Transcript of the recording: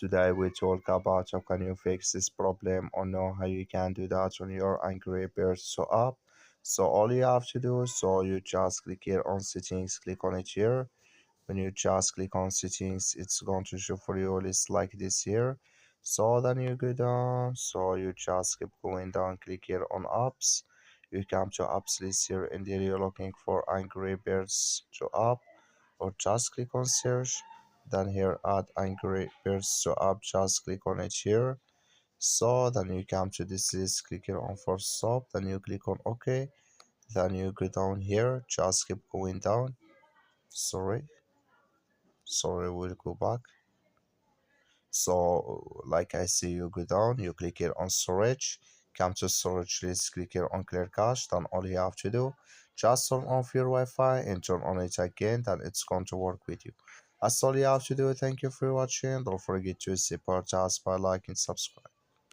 today we talk about how can you fix this problem or know how you can do that on your Angry Birds so app. So all you have to do, so you just click here on settings, click on it here. When you just click on settings, it's going to show for you a list like this here. So then you go down, so you just keep going down, click here on apps. You come to apps list here, and there you're looking for Angry Birds to app, or just click on search. Then here add Angry Birds to app, just click on it here. So then you come to this list, click here on first stop, then you click on OK. Then you go down here, just keep going down. Sorry, we'll go back. So like I see, you go down, you click here on storage, come to storage list, click here on clear cache. Then all you have to do, just turn off your Wi-Fi and turn on it again, then it's going to work with you. That's all you have to do. Thank you for watching. Don't forget to support us by liking, subscribe.